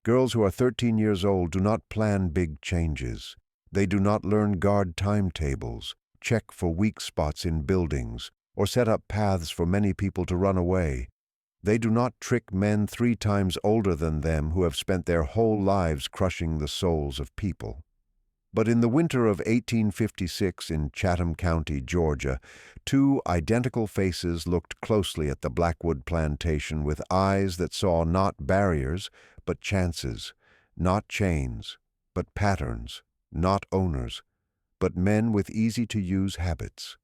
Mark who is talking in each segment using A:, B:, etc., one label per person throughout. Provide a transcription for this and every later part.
A: Girls who are 13 years old do not plan big changes. They do not learn guard timetables, check for weak spots in buildings, or set up paths for many people to run away. They do not trick men 3 times older than them who have spent their whole lives crushing the souls of people. But in the winter of 1856 in Chatham County, Georgia, 2 identical faces looked closely at the Blackwood plantation with eyes that saw not barriers, but chances, not chains, but patterns, not owners, but men with easy-to-use habits.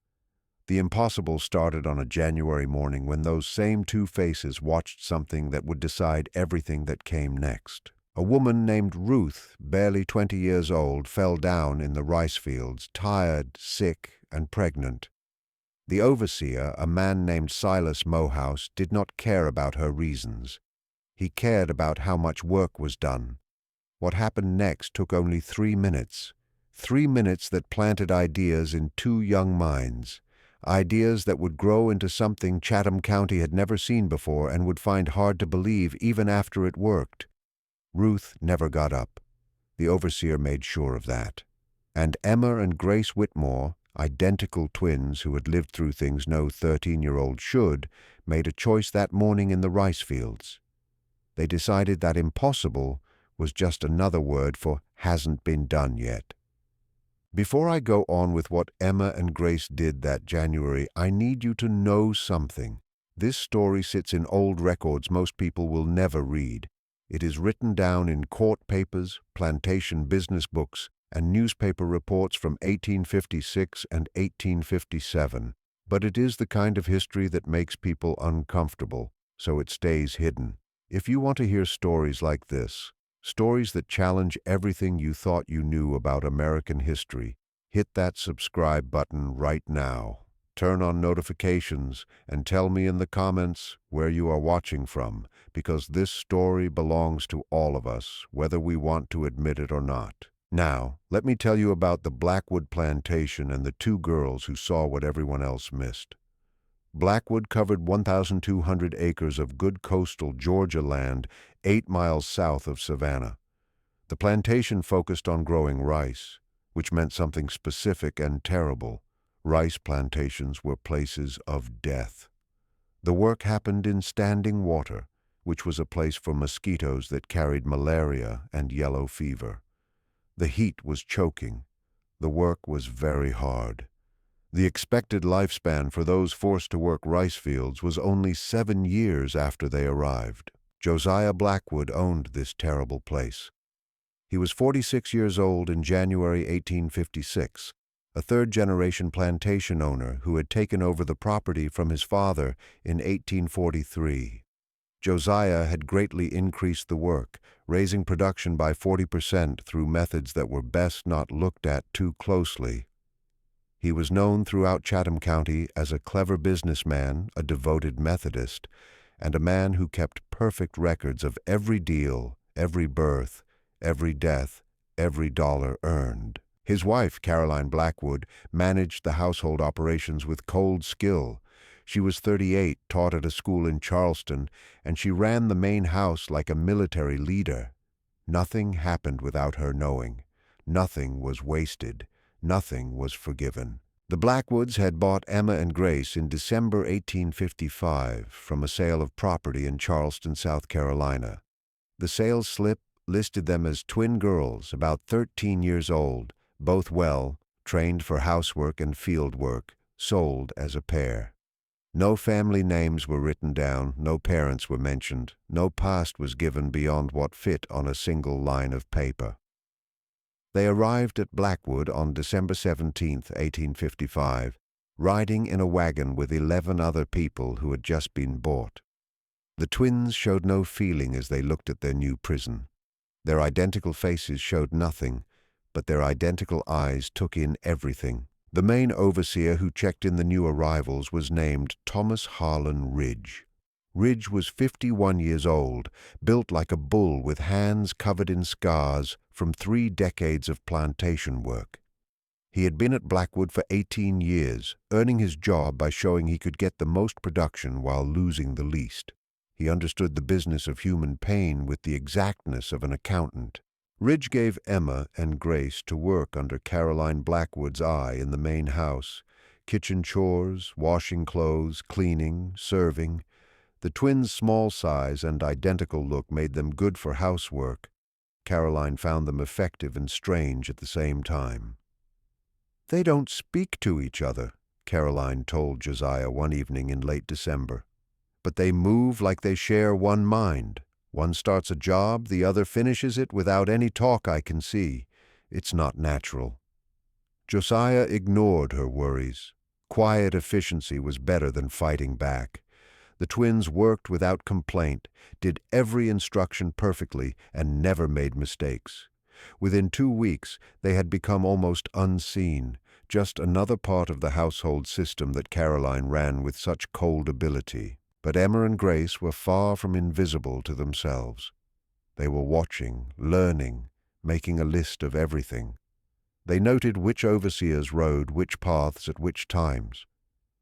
A: The impossible started on a January morning when those same 2 faces watched something that would decide everything that came next. A woman named Ruth, barely 20 years old, fell down in the rice fields, tired, sick, and pregnant. The overseer, a man named Silas Mohouse, did not care about her reasons. He cared about how much work was done. What happened next took only 3 minutes. 3 minutes that planted ideas in 2 young minds. Ideas that would grow into something Chatham County had never seen before and would find hard to believe even after it worked. Ruth never got up. The overseer made sure of that. And Emma and Grace Whitmore, identical twins who had lived through things no 13-year-old should, made a choice that morning in the rice fields. They decided that impossible was just another word for hasn't been done yet. Before I go on with what Emma and Grace did that January, I need you to know something. This story sits in old records most people will never read. It is written down in court papers, plantation business books, and newspaper reports from 1856 and 1857. But it is the kind of history that makes people uncomfortable, so it stays hidden. If you want to hear stories like this, stories that challenge everything you thought you knew about American history, hit that subscribe button right now. Turn on notifications and tell me in the comments where you are watching from, because this story belongs to all of us, whether we want to admit it or not. Now, let me tell you about the Blackwood plantation and the 2 girls who saw what everyone else missed. Blackwood covered 1,200 acres of good coastal Georgia land 8 miles south of Savannah. The plantation focused on growing rice, which meant something specific and terrible. Rice plantations were places of death. The work happened in standing water, which was a place for mosquitoes that carried malaria and yellow fever. The heat was choking. The work was very hard. The expected lifespan for those forced to work rice fields was only 7 years after they arrived. Josiah Blackwood owned this terrible place. He was 46 years old in January 1856, a 3rd-generation plantation owner who had taken over the property from his father in 1843. Josiah had greatly increased the work, raising production by 40% through methods that were best not looked at too closely. He was known throughout Chatham County as a clever businessman, a devoted Methodist, and a man who kept perfect records of every deal, every birth, every death, every dollar earned. His wife, Caroline Blackwood, managed the household operations with cold skill. She was 38, taught at a school in Charleston, and she ran the main house like a military leader. Nothing happened without her knowing. Nothing was wasted. Nothing was forgiven. The Blackwoods had bought Emma and Grace in December 1855 from a sale of property in Charleston, South Carolina. The sales slip listed them as twin girls, about 13 years old, both well, trained for housework and field work, sold as a pair. No family names were written down, no parents were mentioned, no past was given beyond what fit on a single line of paper. They arrived at Blackwood on December 17, 1855, riding in a wagon with 11 other people who had just been bought. The twins showed no feeling as they looked at their new prison. Their identical faces showed nothing, but their identical eyes took in everything. The main overseer who checked in the new arrivals was named Thomas Harlan Ridge. Ridge was 51 years old, built like a bull with hands covered in scars from 3 decades of plantation work. He had been at Blackwood for 18 years, earning his job by showing he could get the most production while losing the least. He understood the business of human pain with the exactness of an accountant. Ridge gave Emma and Grace to work under Caroline Blackwood's eye in the main house. Kitchen chores, washing clothes, cleaning, serving. The twins' small size and identical look made them good for housework. Caroline found them effective and strange at the same time. "They don't speak to each other," Caroline told Josiah one evening in late December. "But they move like they share one mind. One starts a job, the other finishes it without any talk I can see. It's not natural." Josiah ignored her worries. Quiet efficiency was better than fighting back. The twins worked without complaint, did every instruction perfectly, and never made mistakes. Within 2 weeks, they had become almost unseen, just another part of the household system that Caroline ran with such cold ability. But Emma and Grace were far from invisible to themselves. They were watching, learning, making a list of everything. They noted which overseers rode which paths at which times.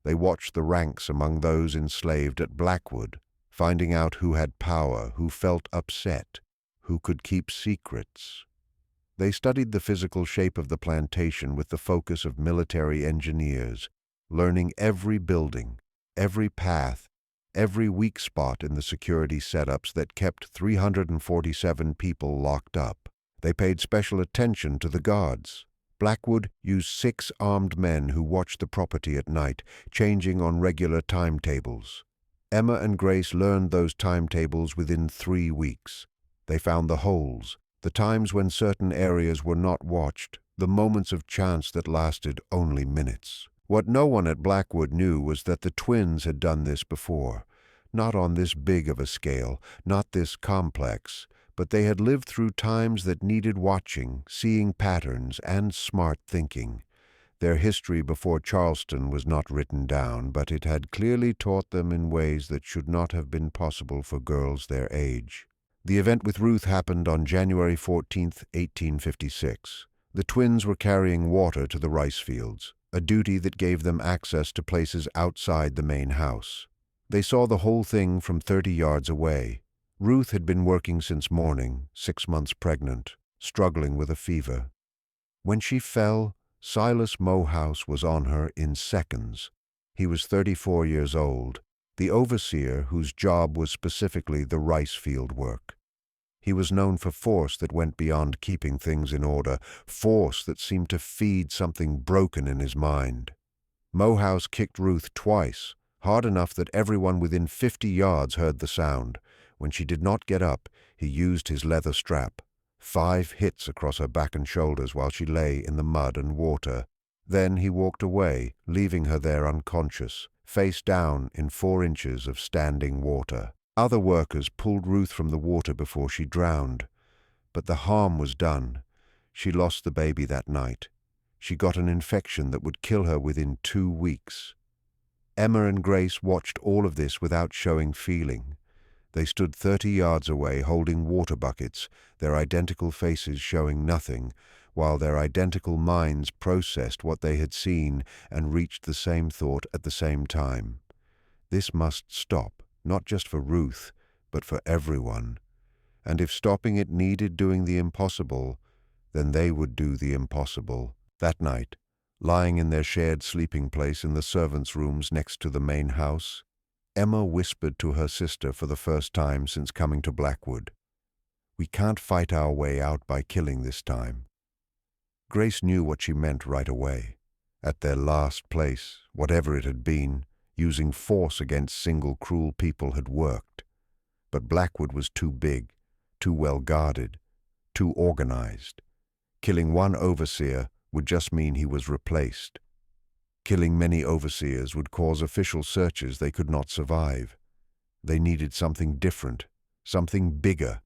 A: They watched the ranks among those enslaved at Blackwood, finding out who had power, who felt upset, who could keep secrets. They studied the physical shape of the plantation with the focus of military engineers, learning every building, every path, every weak spot in the security setups that kept 347 people locked up. They paid special attention to the guards. Blackwood used 6 armed men who watched the property at night, changing on regular timetables. Emma and Grace learned those timetables within 3 weeks. They found the holes, the times when certain areas were not watched, the moments of chance that lasted only minutes. What no one at Blackwood knew was that the twins had done this before. Not on this big of a scale, not this complex, but they had lived through times that needed watching, seeing patterns, and smart thinking. Their history before Charleston was not written down, but it had clearly taught them in ways that should not have been possible for girls their age. The event with Ruth happened on January 14, 1856. The twins were carrying water to the rice fields, a duty that gave them access to places outside the main house. They saw the whole thing from 30 yards away. Ruth had been working since morning, 6 months pregnant, struggling with a fever. When she fell, Silas Mohouse was on her in seconds. He was 34 years old, the overseer whose job was specifically the rice field work. He was known for force that went beyond keeping things in order, force that seemed to feed something broken in his mind. Mohouse kicked Ruth twice, hard enough that everyone within 50 yards heard the sound. When she did not get up, he used his leather strap. 5 hits across her back and shoulders while she lay in the mud and water. Then he walked away, leaving her there unconscious, face down in 4 inches of standing water. Other workers pulled Ruth from the water before she drowned. But the harm was done. She lost the baby that night. She got an infection that would kill her within 2 weeks. Emma and Grace watched all of this without showing feeling. They stood 30 yards away holding water buckets, their identical faces showing nothing, while their identical minds processed what they had seen and reached the same thought at the same time. This must stop, not just for Ruth, but for everyone. And if stopping it needed doing the impossible, then they would do the impossible. That night, lying in their shared sleeping place in the servants' rooms next to the main house, Emma whispered to her sister for the first time since coming to Blackwood, "We can't fight our way out by killing this time." Grace knew what she meant right away. At their last place, whatever it had been, using force against single cruel people had worked. But Blackwood was too big, too well guarded, too organized. Killing one overseer would just mean he was replaced. Killing many overseers would cause official searches they could not survive. They needed something different, something bigger,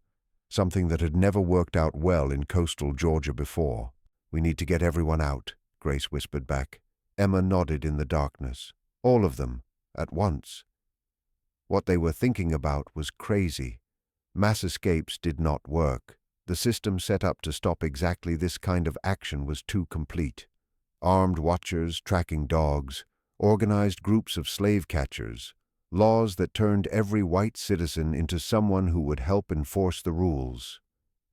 A: something that had never worked out well in coastal Georgia before. "We need to get everyone out," Grace whispered back. Emma nodded in the darkness. All of them, at once. What they were thinking about was crazy. Mass escapes did not work. The system set up to stop exactly this kind of action was too complete. Armed watchers, tracking dogs, organized groups of slave catchers, laws that turned every white citizen into someone who would help enforce the rules.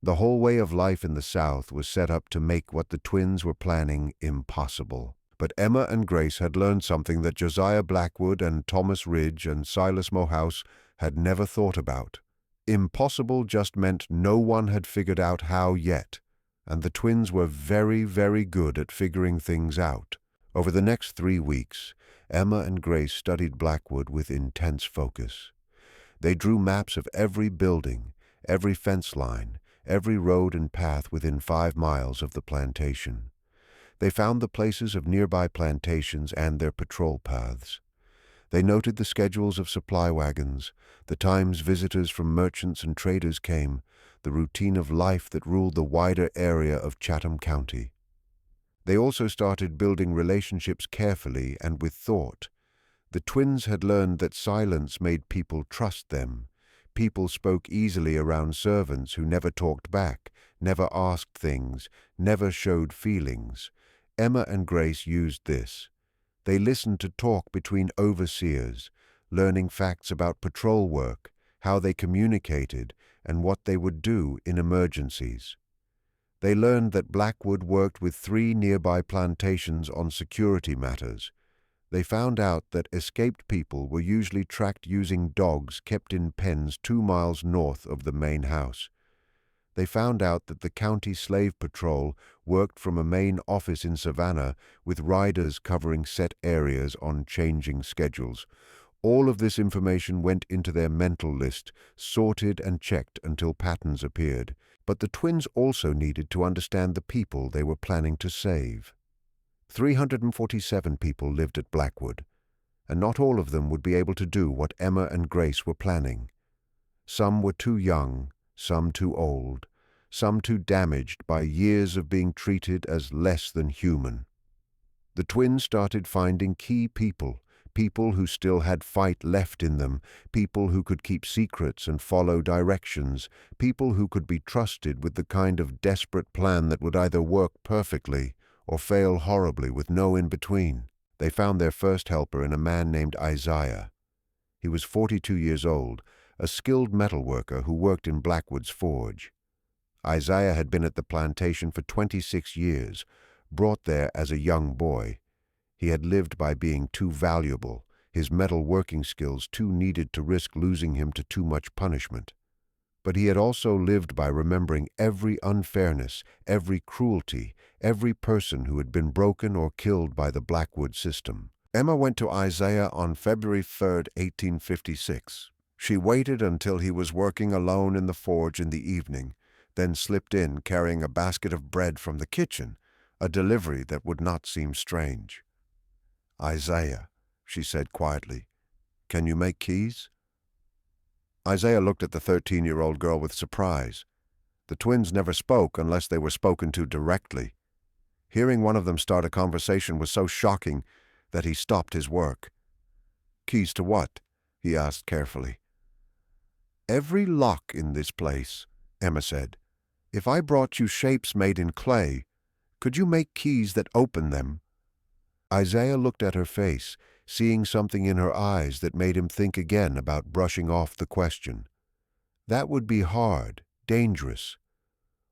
A: The whole way of life in the South was set up to make what the twins were planning impossible. But Emma and Grace had learned something that Josiah Blackwood and Thomas Ridge and Silas Morehouse had never thought about. Impossible just meant no one had figured out how yet, and the twins were very, very good at figuring things out. Over the next 3 weeks, Emma and Grace studied Blackwood with intense focus. They drew maps of every building, every fence line, every road and path within 5 miles of the plantation. They found the places of nearby plantations and their patrol paths. They noted the schedules of supply wagons, the times visitors from merchants and traders came, the routine of life that ruled the wider area of Chatham County. They also started building relationships carefully and with thought. The twins had learned that silence made people trust them. People spoke easily around servants who never talked back, never asked things, never showed feelings. Emma and Grace used this. They listened to talk between overseers, learning facts about patrol work, how they communicated, and what they would do in emergencies. They learned that Blackwood worked with 3 nearby plantations on security matters. They found out that escaped people were usually tracked using dogs kept in pens 2 miles north of the main house. They found out that the county slave patrol worked from a main office in Savannah with riders covering set areas on changing schedules. All of this information went into their mental list, sorted and checked until patterns appeared. But the twins also needed to understand the people they were planning to save. 347 people lived at Blackwood, and not all of them would be able to do what Emma and Grace were planning. Some were too young, some too old, some too damaged by years of being treated as less than human. The twins started finding key people, people who still had fight left in them, people who could keep secrets and follow directions, people who could be trusted with the kind of desperate plan that would either work perfectly or fail horribly with no in-between. They found their first helper in a man named Isaiah. He was 42 years old, a skilled metal worker who worked in Blackwood's forge. Isaiah had been at the plantation for 26 years, brought there as a young boy. He had lived by being too valuable, his metal working skills too needed to risk losing him to too much punishment. But he had also lived by remembering every unfairness, every cruelty, every person who had been broken or killed by the Blackwood system. Emma went to Isaiah on February 3, 1856. She waited until he was working alone in the forge in the evening, then slipped in carrying a basket of bread from the kitchen, a delivery that would not seem strange. "Isaiah," she said quietly, "can you make keys?" Isaiah looked at the 13-year-old girl with surprise. The twins never spoke unless they were spoken to directly. Hearing one of them start a conversation was so shocking that he stopped his work. "Keys to what?" he asked carefully. "Every lock in this place," Emma said. "If I brought you shapes made in clay, could you make keys that open them?" Isaiah looked at her face, seeing something in her eyes that made him think again about brushing off the question. That would be hard, dangerous.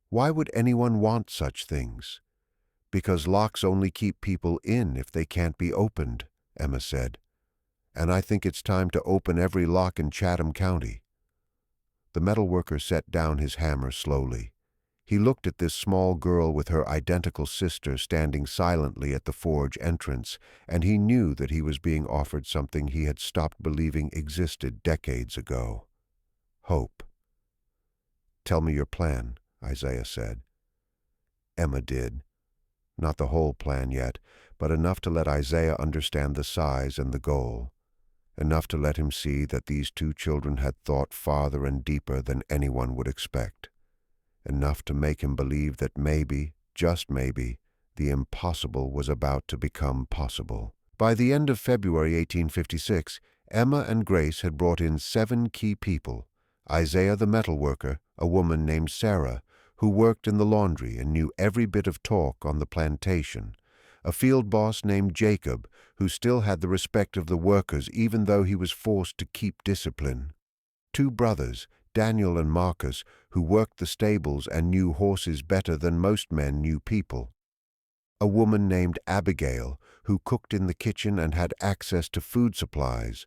A: Why would anyone want such things? "Because locks only keep people in if they can't be opened," Emma said. "And I think it's time to open every lock in Chatham County." The metalworker set down his hammer slowly. He looked at this small girl with her identical sister standing silently at the forge entrance, and he knew that he was being offered something he had stopped believing existed decades ago. Hope. "Tell me your plan," Isaiah said. Emma did. Not the whole plan yet, but enough to let Isaiah understand the size and the goal. Enough to let him see that these 2 children had thought farther and deeper than anyone would expect. Enough to make him believe that maybe, just maybe, the impossible was about to become possible. By the end of February 1856, Emma and Grace had brought in 7 key people: Isaiah the metalworker, a woman named Sarah, who worked in the laundry and knew every bit of talk on the plantation, a field boss named Jacob, who still had the respect of the workers even though he was forced to keep discipline. Two brothers, Daniel and Marcus, who worked the stables and knew horses better than most men knew people. A woman named Abigail, who cooked in the kitchen and had access to food supplies,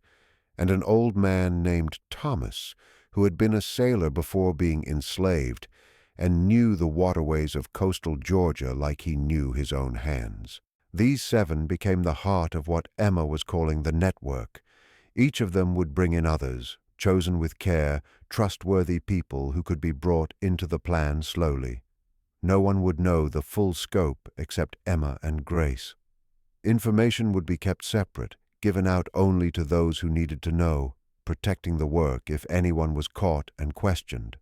A: and an old man named Thomas, who had been a sailor before being enslaved and knew the waterways of coastal Georgia like he knew his own hands. These 7 became the heart of what Emma was calling the network. Each of them would bring in others, chosen with care, trustworthy people who could be brought into the plan slowly. No one would know the full scope except Emma and Grace. Information would be kept separate, given out only to those who needed to know, protecting the work if anyone was caught and questioned.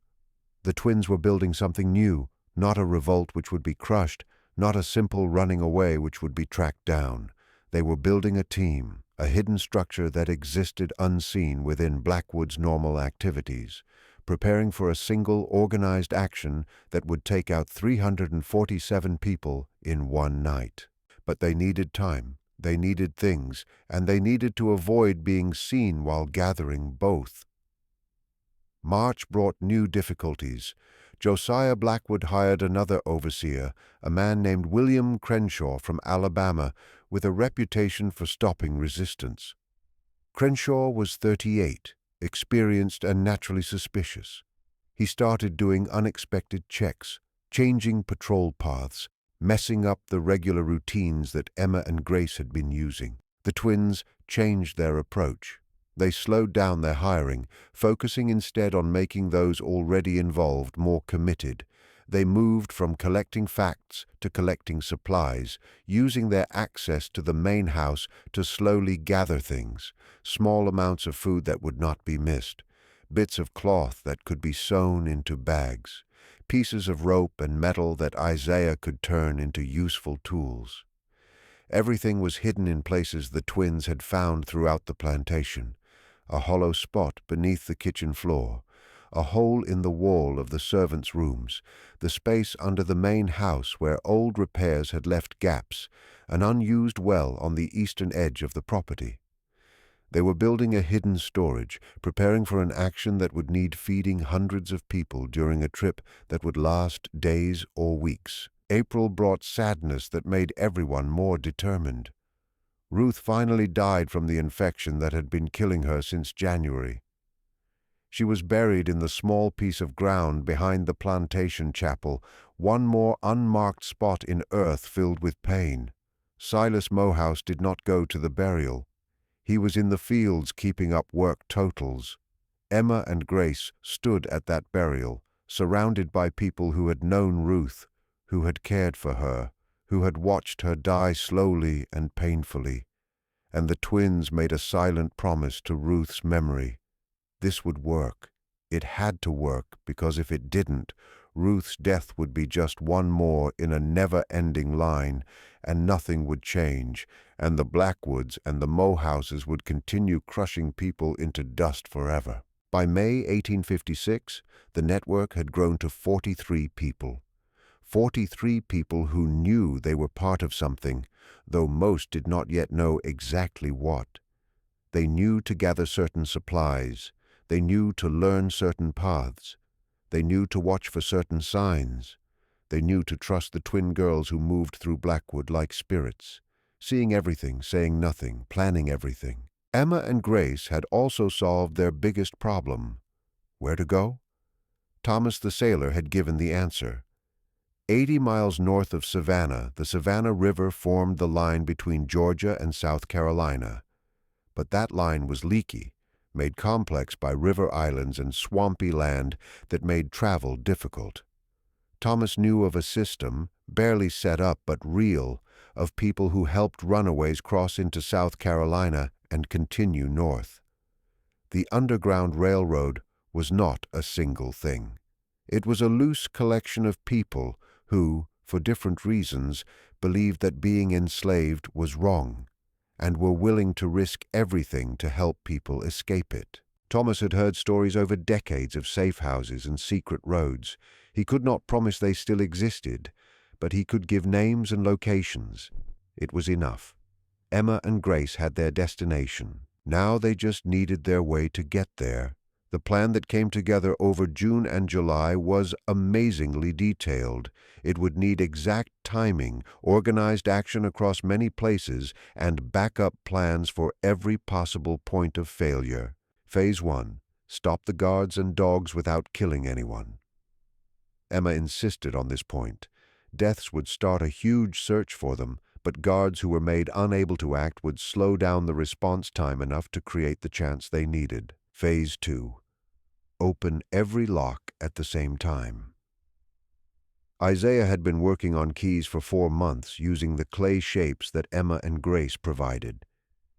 A: The twins were building something new, not a revolt which would be crushed, not a simple running away which would be tracked down. They were building a team, a hidden structure that existed unseen within Blackwood's normal activities, preparing for a single organized action that would take out 347 people in one night. But they needed time, they needed things, and they needed to avoid being seen while gathering both. March brought new difficulties. Josiah Blackwood hired another overseer, a man named William Crenshaw from Alabama, with a reputation for stopping resistance. Crenshaw was 38, experienced and naturally suspicious. He started doing unexpected checks, changing patrol paths, messing up the regular routines that Emma and Grace had been using. The twins changed their approach. They slowed down their hiring, focusing instead on making those already involved more committed. They moved from collecting facts to collecting supplies, using their access to the main house to slowly gather things, small amounts of food that would not be missed, bits of cloth that could be sewn into bags, pieces of rope and metal that Isaiah could turn into useful tools. Everything was hidden in places the twins had found throughout the plantation. A hollow spot beneath the kitchen floor, a hole in the wall of the servants' rooms, the space under the main house where old repairs had left gaps, an unused well on the eastern edge of the property. They were building a hidden storage, preparing for an action that would need feeding hundreds of people during a trip that would last days or weeks. April brought sadness that made everyone more determined. Ruth finally died from the infection that had been killing her since January. She was buried in the small piece of ground behind the plantation chapel, one more unmarked spot in earth filled with pain. Silas Mohouse did not go to the burial. He was in the fields keeping up work totals. Emma and Grace stood at that burial, surrounded by people who had known Ruth, who had cared for her, who had watched her die slowly and painfully, and the twins made a silent promise to Ruth's memory. This would work. It had to work, because if it didn't, Ruth's death would be just one more in a never-ending line, and nothing would change, and the Blackwoods and the Mohouses would continue crushing people into dust forever. By May 1856, the network had grown to 43 people. 43 people who knew they were part of something, though most did not yet know exactly what. They knew to gather certain supplies. They knew to learn certain paths. They knew to watch for certain signs. They knew to trust the twin girls who moved through Blackwood like spirits, seeing everything, saying nothing, planning everything. Emma and Grace had also solved their biggest problem. Where to go? Thomas the sailor had given the answer. 80 miles north of Savannah, the Savannah River formed the line between Georgia and South Carolina. But that line was leaky, made complex by river islands and swampy land that made travel difficult. Thomas knew of a system, barely set up but real, of people who helped runaways cross into South Carolina and continue north. The Underground Railroad was not a single thing. It was a loose collection of people who, for different reasons, believed that being enslaved was wrong, and were willing to risk everything to help people escape it. Thomas had heard stories over decades of safe houses and secret roads. He could not promise they still existed, but he could give names and locations. It was enough. Emma and Grace had their destination. Now they just needed their way to get there. The plan that came together over June and July was amazingly detailed. It would need exact timing, organized action across many places, and backup plans for every possible point of failure. Phase 1. Stop the guards and dogs without killing anyone. Emma insisted on this point. Deaths would start a huge search for them, but guards who were made unable to act would slow down the response time enough to create the chance they needed. Phase 2. Open every lock at the same time. Isaiah had been working on keys for 4 months using the clay shapes that Emma and Grace provided.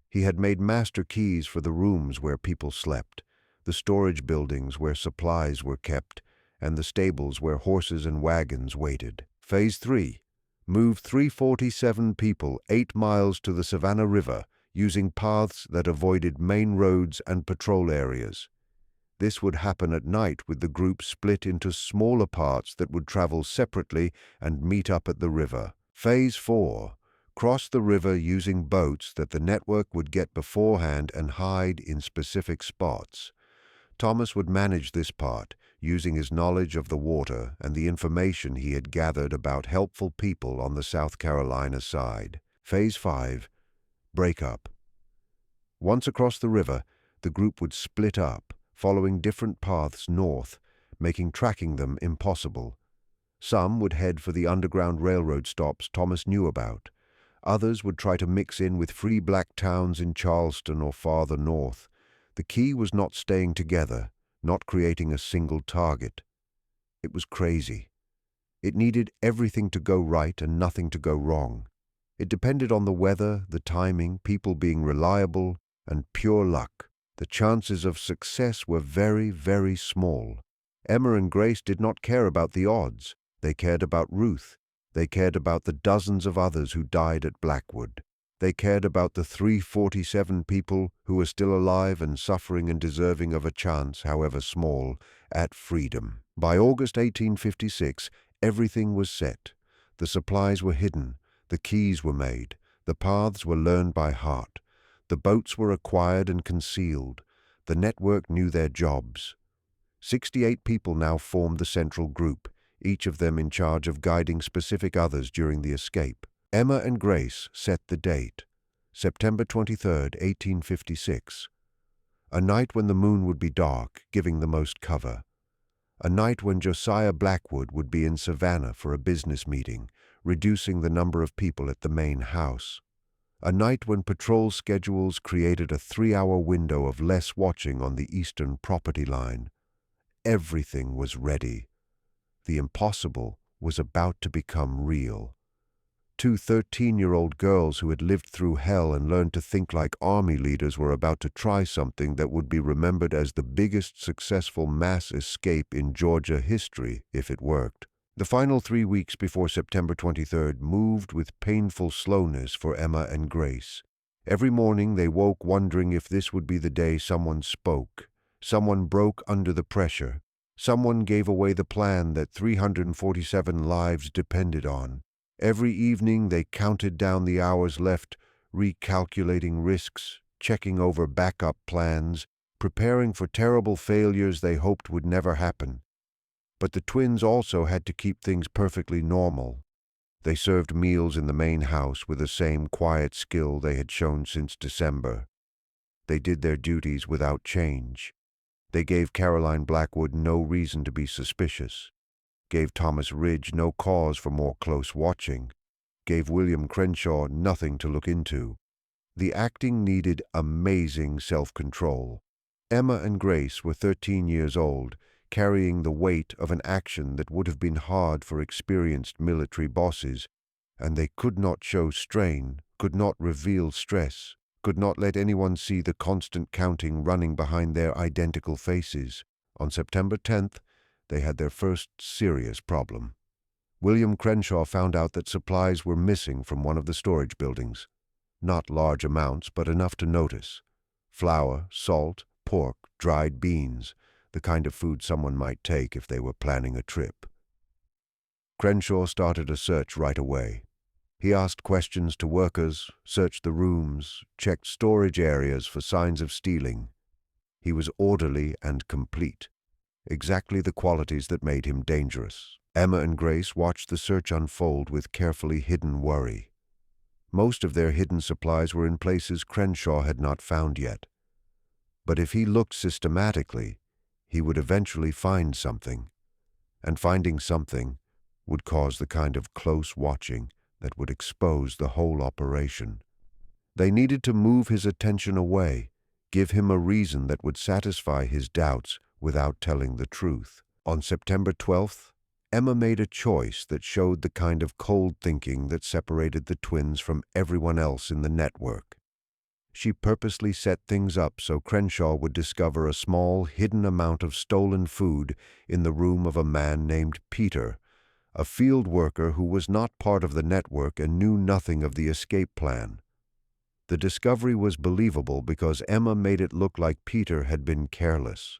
A: He had made master keys for the rooms where people slept, the storage buildings where supplies were kept, and the stables where horses and wagons waited. Phase 3. Move 347 people 8 miles to the Savannah River using paths that avoided main roads and patrol areas. This would happen at night with the group split into smaller parts that would travel separately and meet up at the river. Phase 4. Cross the river using boats that the network would get beforehand and hide in specific spots. Thomas would manage this part, using his knowledge of the water and the information he had gathered about helpful people on the South Carolina side. Phase 5. Break up. Once across the river, the group would split up, following different paths north, making tracking them impossible. Some would head for the underground railroad stops Thomas knew about. Others would try to mix in with free black towns in Charleston or farther north. The key was not staying together, not creating a single target. It was crazy. It needed everything to go right and nothing to go wrong. It depended on the weather, the timing, people being reliable, and pure luck. The chances of success were very, very small. Emma and Grace did not care about the odds. They cared about Ruth. They cared about the dozens of others who died at Blackwood. They cared about the 347 people who were still alive and suffering and deserving of a chance, however small, at freedom. By August 1856, everything was set. The supplies were hidden. The keys were made. The paths were learned by heart. The boats were acquired and concealed. The network knew their jobs. 68 people now formed the central group, each of them in charge of guiding specific others during the escape. Emma and Grace set the date, September 23, 1856. A night when the moon would be dark, giving the most cover. A night when Josiah Blackwood would be in Savannah for a business meeting, reducing the number of people at the main house. A night when patrol schedules created a 3-hour window of less watching on the eastern property line. Everything was ready. The impossible was about to become real. 2 13-year-old girls who had lived through hell and learned to think like army leaders were about to try something that would be remembered as the biggest successful mass escape in Georgia history if it worked. The final 3 weeks before September 23rd moved with painful slowness for Emma and Grace. Every morning they woke wondering if this would be the day someone spoke. Someone broke under the pressure. Someone gave away the plan that 347 lives depended on. Every evening they counted down the hours left, recalculating risks, checking over backup plans, preparing for terrible failures they hoped would never happen. But the twins also had to keep things perfectly normal. They served meals in the main house with the same quiet skill they had shown since December. They did their duties without change. They gave Caroline Blackwood no reason to be suspicious, gave Thomas Ridge no cause for more close watching, gave William Crenshaw nothing to look into. The acting needed amazing self-control. Emma and Grace were 13 years old, carrying the weight of an action that would have been hard for experienced military bosses, and they could not show strain, could not reveal stress, could not let anyone see the constant counting running behind their identical faces. On September 10th, they had their first serious problem. William Crenshaw found out that supplies were missing from one of the storage buildings. Not large amounts, but enough to notice. Flour, salt, pork, dried beans, the kind of food someone might take if they were planning a trip. Crenshaw started a search right away. He asked questions to workers, searched the rooms, checked storage areas for signs of stealing. He was orderly and complete, exactly the qualities that made him dangerous. Emma and Grace watched the search unfold with carefully hidden worry. Most of their hidden supplies were in places Crenshaw had not found yet. But if he looked systematically, he would eventually find something. And finding something would cause the kind of close watching that would expose the whole operation. They needed to move his attention away, give him a reason that would satisfy his doubts without telling the truth. On September 12th, Emma made a choice that showed the kind of cold thinking that separated the twins from everyone else in the network. She purposely set things up so Crenshaw would discover a small, hidden amount of stolen food in the room of a man named Peter, a field worker who was not part of the network and knew nothing of the escape plan. The discovery was believable because Emma made it look like Peter had been careless.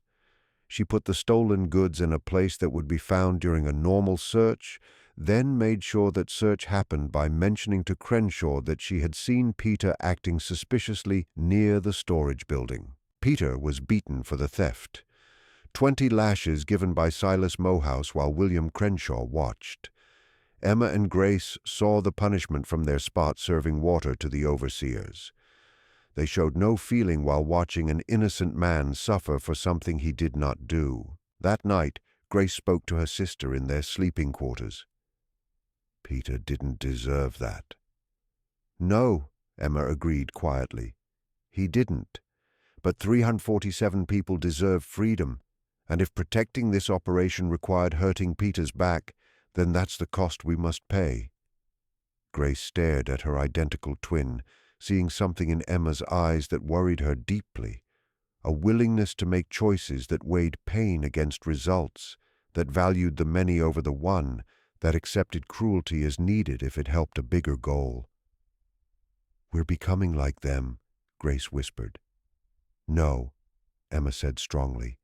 A: She put the stolen goods in a place that would be found during a normal search, then made sure that search happened by mentioning to Crenshaw that she had seen Peter acting suspiciously near the storage building. Peter was beaten for the theft. 20 lashes given by Silas Mohouse while William Crenshaw watched. Emma and Grace saw the punishment from their spot serving water to the overseers. They showed no feeling while watching an innocent man suffer for something he did not do. That night, Grace spoke to her sister in their sleeping quarters. Peter didn't deserve that. No, Emma agreed quietly. He didn't. But 347 people deserve freedom, and if protecting this operation required hurting Peter's back, then that's the cost we must pay. Grace stared at her identical twin, seeing something in Emma's eyes that worried her deeply, a willingness to make choices that weighed pain against results, that valued the many over the one, that accepted cruelty as needed if it helped a bigger goal. "We're becoming like them," Grace whispered. "No," Emma said strongly.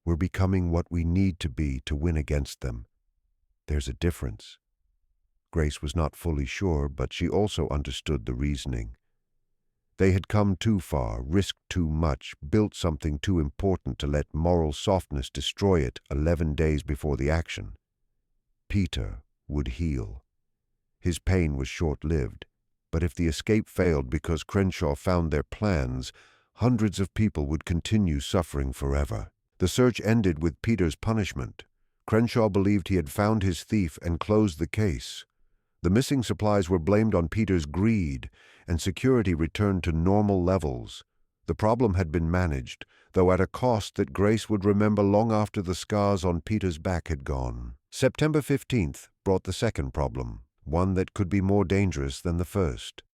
A: "We're becoming what we need to be to win against them. There's a difference." Grace was not fully sure, but she also understood the reasoning. They had come too far, risked too much, built something too important to let moral softness destroy it 11 days before the action. Peter would heal. His pain was short-lived, but if the escape failed because Crenshaw found their plans, hundreds of people would continue suffering forever. The search ended with Peter's punishment. Crenshaw believed he had found his thief and closed the case. The missing supplies were blamed on Peter's greed, and security returned to normal levels. The problem had been managed, though at a cost that Grace would remember long after the scars on Peter's back had gone. September 15th brought the second problem, one that could be more dangerous than the first.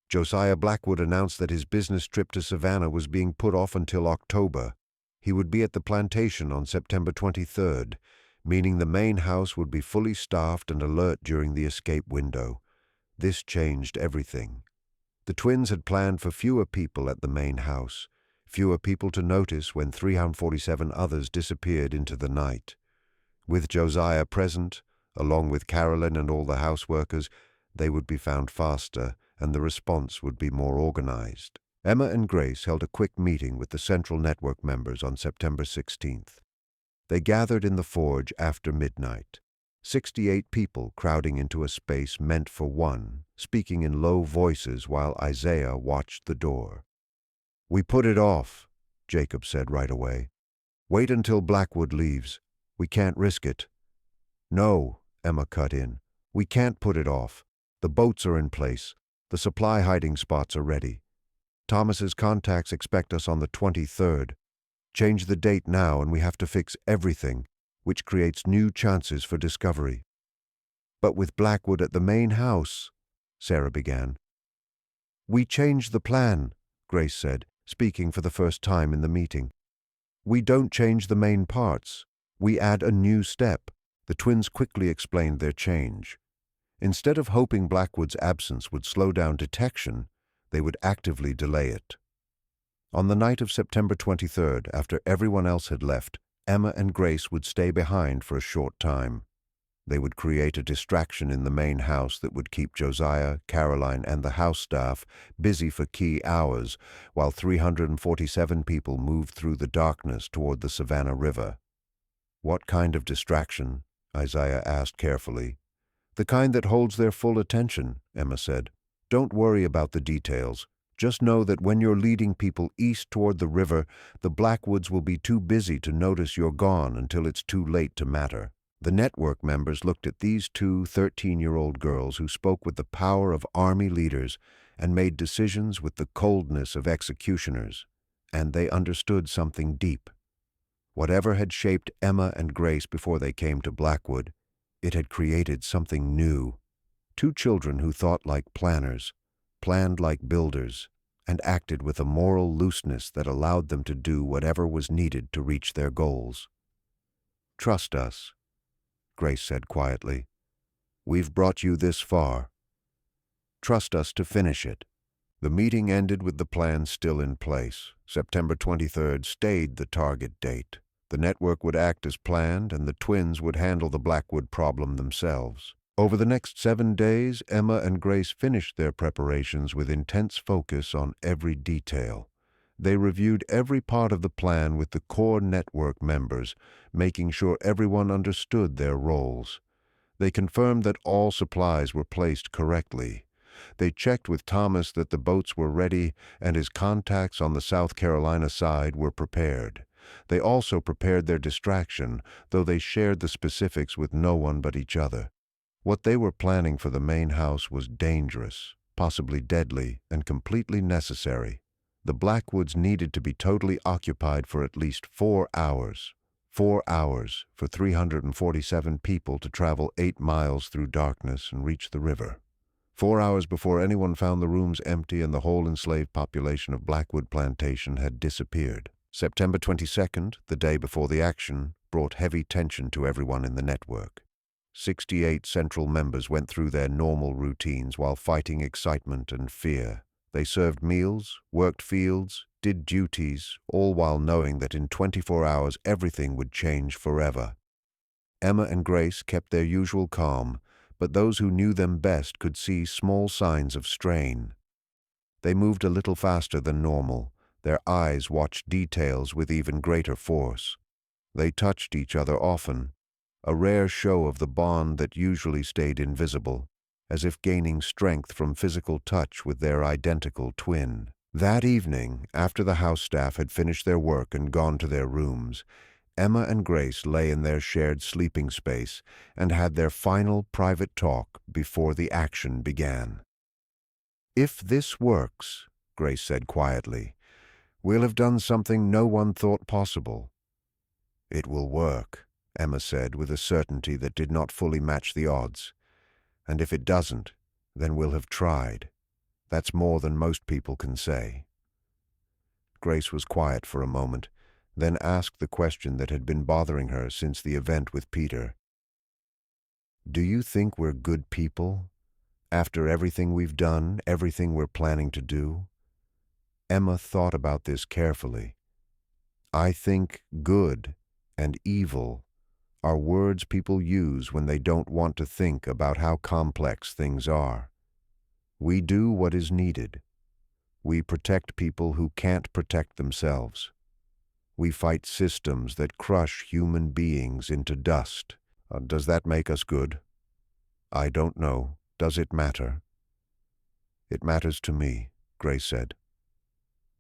A: Josiah Blackwood announced that his business trip to Savannah was being put off until October. He would be at the plantation on September 23rd, meaning the main house would be fully staffed and alert during the escape window. This changed everything. The twins had planned for fewer people at the main house, fewer people to notice when 347 others disappeared into the night. With Josiah present, along with Carolyn and all the houseworkers, they would be found faster, and the response would be more organized. Emma and Grace held a quick meeting with the Central Network members on September 16th. They gathered in the forge after midnight, 68 people crowding into a space meant for one, speaking in low voices while Isaiah watched the door. "We put it off," Jacob said right away. "Wait until Blackwood leaves. We can't risk it." "No," Emma cut in. "We can't put it off. The boats are in place. The supply hiding spots are ready. Thomas's contacts expect us on the 23rd. Change the date now and we have to fix everything, which creates new chances for discovery." "But with Blackwood at the main house," Sarah began. "We changed the plan," Grace said, speaking for the first time in the meeting. "We don't change the main parts. We add a new step." The twins quickly explained their change. Instead of hoping Blackwood's absence would slow down detection, they would actively delay it. On the night of September 23rd, after everyone else had left, Emma and Grace would stay behind for a short time. They would create a distraction in the main house that would keep Josiah, Caroline, and the house staff busy for key hours while 347 people moved through the darkness toward the Savannah River. "What kind of distraction?" Isaiah asked carefully. "The kind that holds their full attention," Emma said. "Don't worry about the details. Just know that when you're leading people east toward the river, the Blackwoods will be too busy to notice you're gone until it's too late to matter." The network members looked at these two 13-year-old girls who spoke with the power of army leaders and made decisions with the coldness of executioners, and they understood something deep. Whatever had shaped Emma and Grace before they came to Blackwood, it had created something new. Two children who thought like planners, planned like builders, and acted with a moral looseness that allowed them to do whatever was needed to reach their goals. "Trust us," Grace said quietly. "We've brought you this far. Trust us to finish it." The meeting ended with the plan still in place. September 23rd stayed the target date. The network would act as planned, and the twins would handle the Blackwood problem themselves. Over the next 7 days, Emma and Grace finished their preparations with intense focus on every detail. They reviewed every part of the plan with the core network members, making sure everyone understood their roles. They confirmed that all supplies were placed correctly. They checked with Thomas that the boats were ready and his contacts on the South Carolina side were prepared. They also prepared their distraction, though they shared the specifics with no one but each other. What they were planning for the main house was dangerous, possibly deadly, and completely necessary. The Blackwoods needed to be totally occupied for at least 4 hours. 4 hours for 347 people to travel 8 miles through darkness and reach the river. 4 hours before anyone found the rooms empty and the whole enslaved population of Blackwood Plantation had disappeared. September 22nd, the day before the action, brought heavy tension to everyone in the network. 68 central members went through their normal routines while fighting excitement and fear. They served meals, worked fields, did duties, all while knowing that in 24 hours everything would change forever. Emma and Grace kept their usual calm, but those who knew them best could see small signs of strain. They moved a little faster than normal. Their eyes watched details with even greater force. They touched each other often, a rare show of the bond that usually stayed invisible, as if gaining strength from physical touch with their identical twin. That evening, after the house staff had finished their work and gone to their rooms, Emma and Grace lay in their shared sleeping space and had their final private talk before the action began. "If this works," Grace said quietly, "we'll have done something no one thought possible." "It will work," Emma said with a certainty that did not fully match the odds. "And if it doesn't, then we'll have tried. That's more than most people can say." Grace was quiet for a moment, then asked the question that had been bothering her since the event with Peter. "Do you think we're good people? After everything we've done, everything we're planning to do?" Emma thought about this carefully. "I think good and evil are words people use when they don't want to think about how complex things are. We do what is needed. We protect people who can't protect themselves. We fight systems that crush human beings into dust. Does that make us good? I don't know. Does it matter?" "It matters to me," Grace said.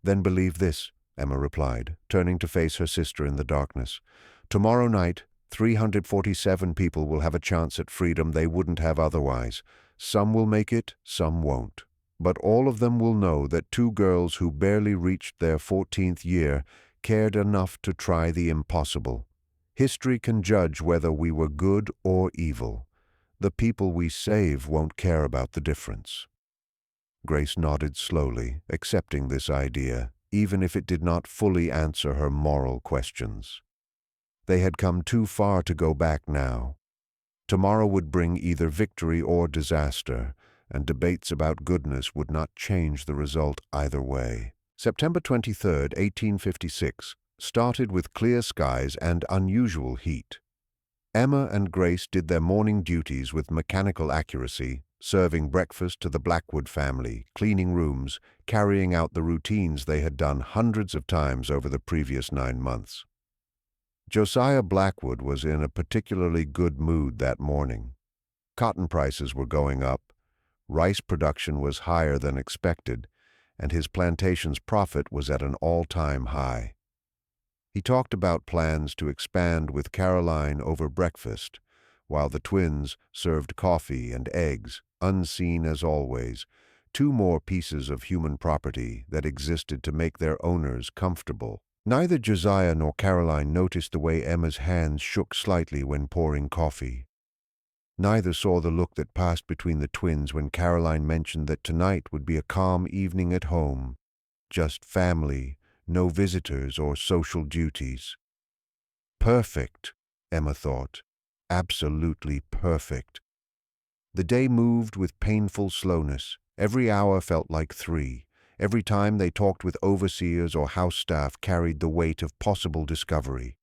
A: "Then believe this," Emma replied, turning to face her sister in the darkness. "Tomorrow night, 347 people will have a chance at freedom they wouldn't have otherwise. Some will make it, some won't. But all of them will know that 2 girls who barely reached their 14th year cared enough to try the impossible. History can judge whether we were good or evil. The people we save won't care about the difference." Grace nodded slowly, accepting this idea, even if it did not fully answer her moral questions. They had come too far to go back now. Tomorrow would bring either victory or disaster, and debates about goodness would not change the result either way. September 23rd, 1856, started with clear skies and unusual heat. Emma and Grace did their morning duties with mechanical accuracy, serving breakfast to the Blackwood family, cleaning rooms, carrying out the routines they had done hundreds of times over the previous 9 months. Josiah Blackwood was in a particularly good mood that morning. Cotton prices were going up, rice production was higher than expected, and his plantation's profit was at an all-time high. He talked about plans to expand with Caroline over breakfast, while the twins served coffee and eggs, unseen as always, 2 more pieces of human property that existed to make their owners comfortable. Neither Josiah nor Caroline noticed the way Emma's hands shook slightly when pouring coffee. Neither saw the look that passed between the twins when Caroline mentioned that tonight would be a calm evening at home, just family, no visitors or social duties. Perfect, Emma thought. Absolutely perfect. The day moved with painful slowness. Every hour felt like 3. Every time they talked with overseers or house staff carried the weight of possible discovery.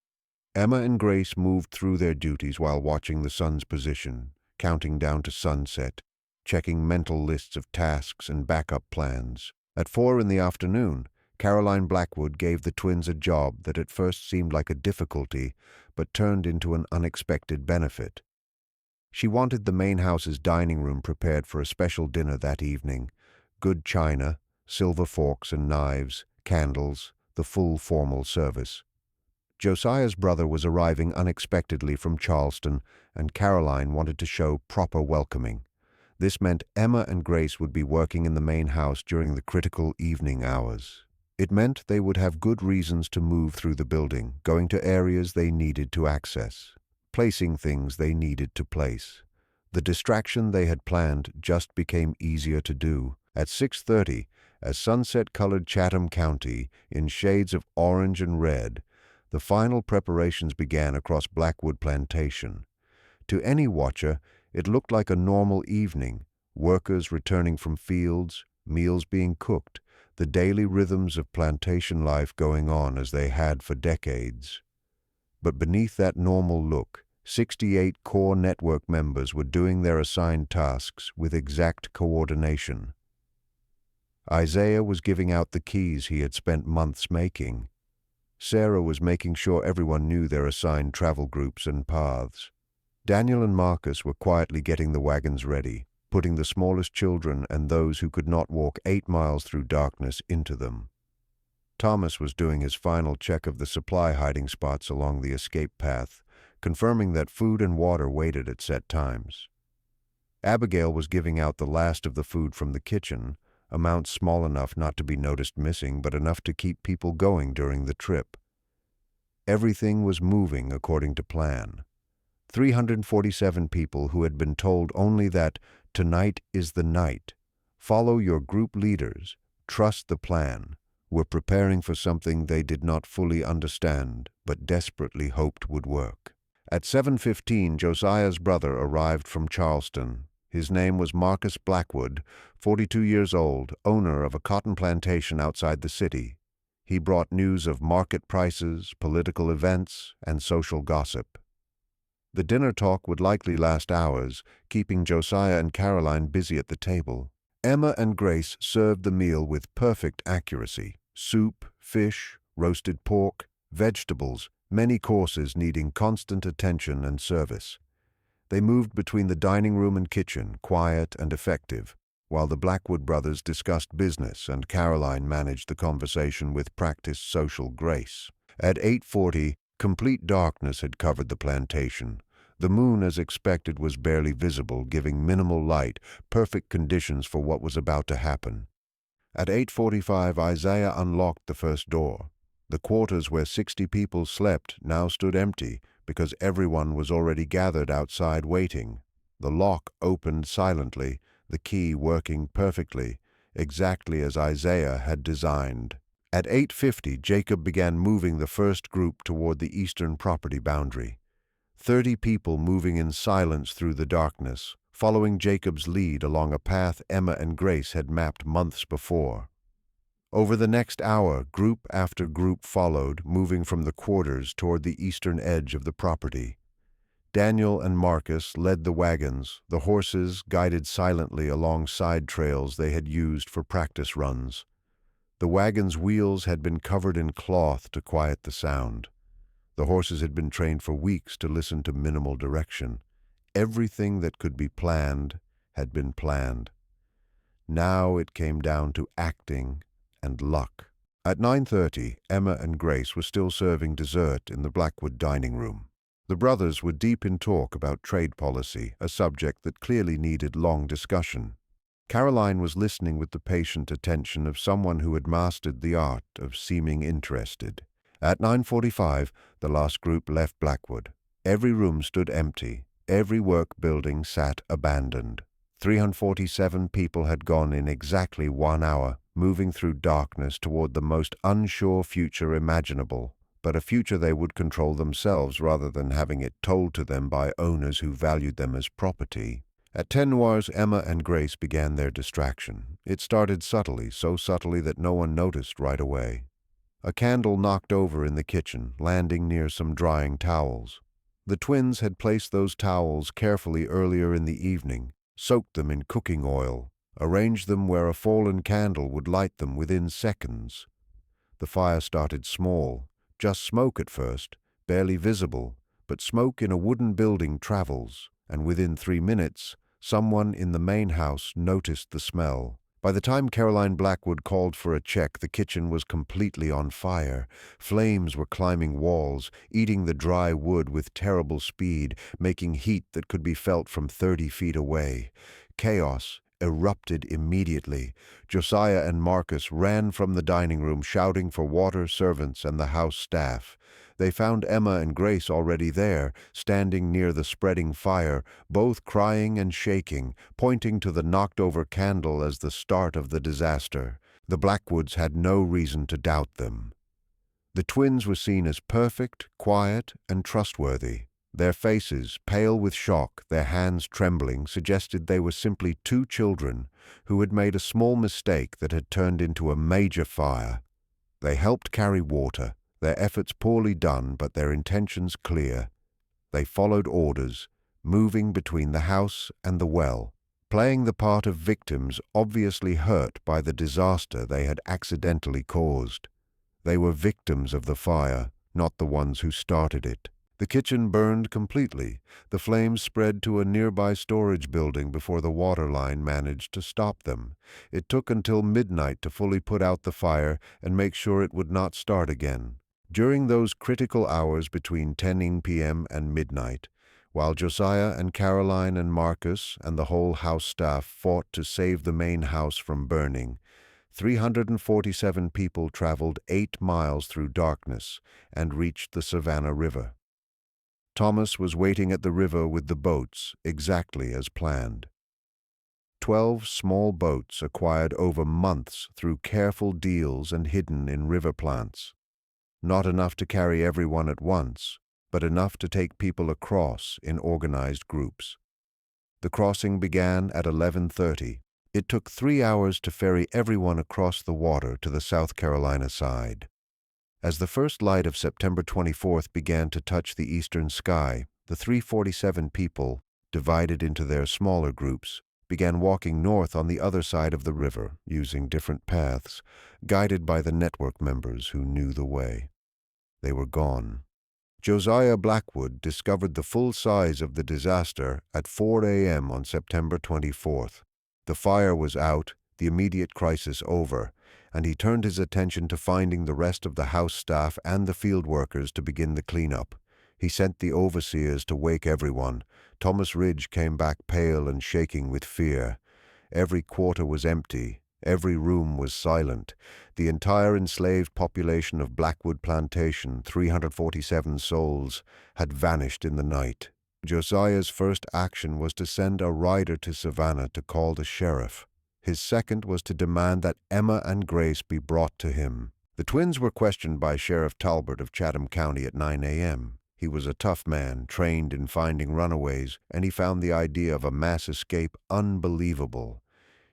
A: Emma and Grace moved through their duties while watching the sun's position, counting down to sunset, checking mental lists of tasks and backup plans. At 4 in the afternoon, Caroline Blackwood gave the twins a job that at first seemed like a difficulty, but turned into an unexpected benefit. She wanted the main house's dining room prepared for a special dinner that evening. Good china, silver forks and knives, candles, the full formal service. Josiah's brother was arriving unexpectedly from Charleston, and Caroline wanted to show proper welcoming. This meant Emma and Grace would be working in the main house during the critical evening hours. It meant they would have good reasons to move through the building, going to areas they needed to access, placing things they needed to place. The distraction they had planned just became easier to do. At 6:30, as sunset colored Chatham County in shades of orange and red, the final preparations began across Blackwood Plantation. To any watcher, it looked like a normal evening, workers returning from fields, meals being cooked, the daily rhythms of plantation life going on as they had for decades. But beneath that normal look, 68 core network members were doing their assigned tasks with exact coordination. Isaiah was giving out the keys he had spent months making. Sarah was making sure everyone knew their assigned travel groups and paths. Daniel and Marcus were quietly getting the wagons ready, putting the smallest children and those who could not walk 8 miles through darkness into them. Thomas was doing his final check of the supply hiding spots along the escape path, confirming that food and water waited at set times. Abigail was giving out the last of the food from the kitchen, amounts small enough not to be noticed missing, but enough to keep people going during the trip. Everything was moving according to plan. 347 people who had been told only that tonight is the night, follow your group leaders, trust the plan, were preparing for something they did not fully understand but desperately hoped would work. At 7:15, Josiah's brother arrived from Charleston. His name was Marcus Blackwood, 42 years old, owner of a cotton plantation outside the city. He brought news of market prices, political events, and social gossip. The dinner talk would likely last hours, keeping Josiah and Caroline busy at the table. Emma and Grace served the meal with perfect accuracy. Soup, fish, roasted pork, vegetables, many courses needing constant attention and service. They moved between the dining room and kitchen, quiet and effective, while the Blackwood brothers discussed business and Caroline managed the conversation with practiced social grace. At 8:40, complete darkness had covered the plantation. The moon, as expected, was barely visible, giving minimal light, perfect conditions for what was about to happen. At 8:45, Isaiah unlocked the first door. The quarters where 60 people slept now stood empty because everyone was already gathered outside waiting. The lock opened silently, the key working perfectly, exactly as Isaiah had designed. At 8:50, Jacob began moving the first group toward the eastern property boundary. 30 people moving in silence through the darkness, following Jacob's lead along a path Emma and Grace had mapped months before. Over the next hour, group after group followed, moving from the quarters toward the eastern edge of the property. Daniel and Marcus led the wagons, the horses guided silently along side trails they had used for practice runs. The wagon's wheels had been covered in cloth to quiet the sound. The horses had been trained for weeks to listen to minimal direction. Everything that could be planned had been planned. Now it came down to acting and luck. At 9:30, Emma and Grace were still serving dessert in the Blackwood dining room. The brothers were deep in talk about trade policy, a subject that clearly needed long discussion. Caroline was listening with the patient attention of someone who had mastered the art of seeming interested. At 9:45, the last group left Blackwood. Every room stood empty. Every work building sat abandoned. 347 people had gone in exactly 1 hour, moving through darkness toward the most unsure future imaginable, but a future they would control themselves rather than having it told to them by owners who valued them as property. At 10 noirs, Emma and Grace began their distraction. It started subtly, so subtly that no one noticed right away. A candle knocked over in the kitchen, landing near some drying towels. The twins had placed those towels carefully earlier in the evening, soaked them in cooking oil, arranged them where a fallen candle would light them within seconds. The fire started small, just smoke at first, barely visible, but smoke in a wooden building travels, and within 3 minutes, someone in the main house noticed the smell. By the time Caroline Blackwood called for a check, the kitchen was completely on fire. Flames were climbing walls, eating the dry wood with terrible speed, making heat that could be felt from 30 feet away. Chaos erupted immediately. Josiah and Marcus ran from the dining room, shouting for water, servants, and the house staff. They found Emma and Grace already there, standing near the spreading fire, both crying and shaking, pointing to the knocked-over candle as the start of the disaster. The Blackwoods had no reason to doubt them. The twins were seen as perfect, quiet, and trustworthy. Their faces, pale with shock, their hands trembling, suggested they were simply two children who had made a small mistake that had turned into a major fire. They helped carry water, their efforts poorly done but their intentions clear. They followed orders, moving between the house and the well, playing the part of victims obviously hurt by the disaster they had accidentally caused. They were victims of the fire, not the ones who started it. The kitchen burned completely. The flames spread to a nearby storage building before the water line managed to stop them. It took until midnight to fully put out the fire and make sure it would not start again. During those critical hours between 10 p.m. and midnight, while Josiah and Caroline and Marcus and the whole house staff fought to save the main house from burning, 347 people traveled 8 miles through darkness and reached the Savannah River. Thomas was waiting at the river with the boats, exactly as planned. 12 small boats acquired over months through careful deals and hidden in river plants. Not enough to carry everyone at once, but enough to take people across in organized groups. The crossing began at 11:30. It took 3 hours to ferry everyone across the water to the South Carolina side. As the first light of September 24th began to touch the eastern sky, the 347 people, divided into their smaller groups, began walking north on the other side of the river, using different paths, guided by the network members who knew the way. They were gone. Josiah Blackwood discovered the full size of the disaster at 4 a.m. on September 24th. The fire was out, the immediate crisis over, and he turned his attention to finding the rest of the house staff and the field workers to begin the cleanup. He sent the overseers to wake everyone. Thomas Ridge came back pale and shaking with fear. Every quarter was empty. Every room was silent. The entire enslaved population of Blackwood Plantation, 347 souls, had vanished in the night. Josiah's first action was to send a rider to Savannah to call the sheriff. His second was to demand that Emma and Grace be brought to him. The twins were questioned by Sheriff Talbot of Chatham County at 9 a.m. He was a tough man, trained in finding runaways, and he found the idea of a mass escape unbelievable.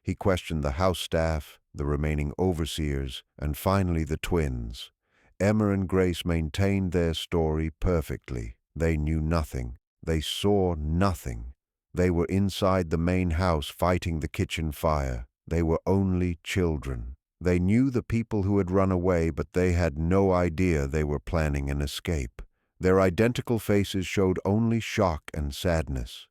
A: He questioned the house staff, the remaining overseers, and finally the twins. Emma and Grace maintained their story perfectly. They knew nothing. They saw nothing. They were inside the main house fighting the kitchen fire. They were only children. They knew the people who had run away, but they had no idea they were planning an escape. Their identical faces showed only shock and sadness.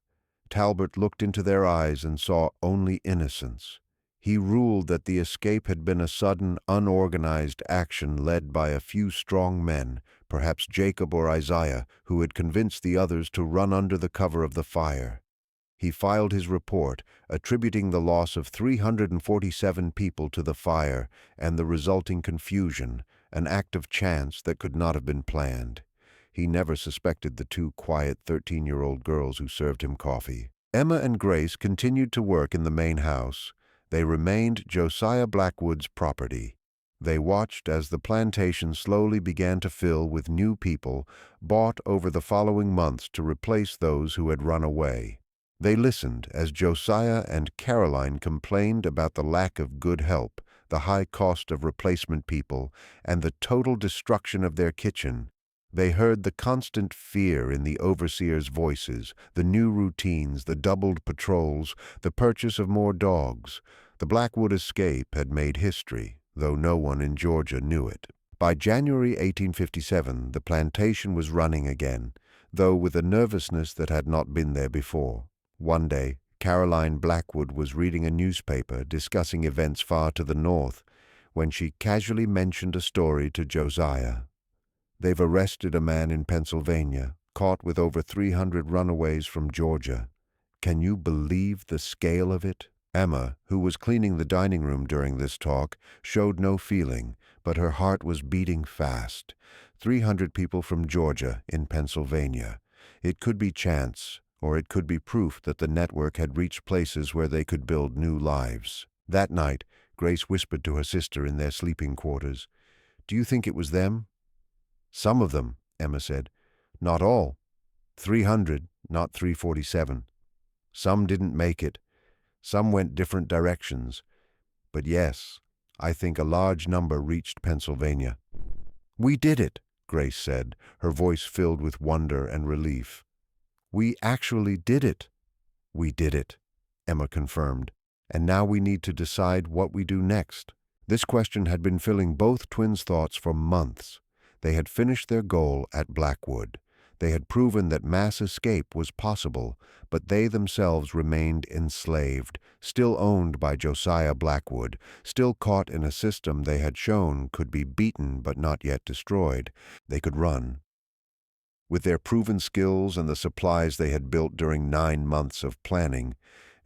A: Talbot looked into their eyes and saw only innocence. He ruled that the escape had been a sudden, unorganized action led by a few strong men, perhaps Jacob or Isaiah, who had convinced the others to run under the cover of the fire. He filed his report, attributing the loss of 347 people to the fire and the resulting confusion, an act of chance that could not have been planned. He never suspected the two quiet 13-year-old girls who served him coffee. Emma and Grace continued to work in the main house. They remained Josiah Blackwood's property. They watched as the plantation slowly began to fill with new people bought over the following months to replace those who had run away. They listened as Josiah and Caroline complained about the lack of good help, the high cost of replacement people, and the total destruction of their kitchen. They heard the constant fear in the overseers' voices, the new routines, the doubled patrols, the purchase of more dogs. The Blackwood escape had made history, though no one in Georgia knew it. By January 1857, the plantation was running again, though with a nervousness that had not been there before. One day, Caroline Blackwood was reading a newspaper discussing events far to the north, when she casually mentioned a story to Josiah. "They've arrested a man in Pennsylvania, caught with over 300 runaways from Georgia. Can you believe the scale of it?" Emma, who was cleaning the dining room during this talk, showed no feeling, but her heart was beating fast. 300 people from Georgia in Pennsylvania. It could be chance, or it could be proof that the network had reached places where they could build new lives. That night, Grace whispered to her sister in their sleeping quarters, "Do you think it was them?" "Some of them," Emma said. "Not all. 300, not 347. Some didn't make it. Some went different directions. But yes, I think a large number reached Pennsylvania." "We did it," Grace said, her voice filled with wonder and relief. "We actually did it." "We did it," Emma confirmed. "And now we need to decide what we do next." This question had been filling both twins' thoughts for months. They had finished their goal at Blackwood. They had proven that mass escape was possible, but they themselves remained enslaved, still owned by Josiah Blackwood, still caught in a system they had shown could be beaten but not yet destroyed. They could run. With their proven skills and the supplies they had built during 9 months of planning,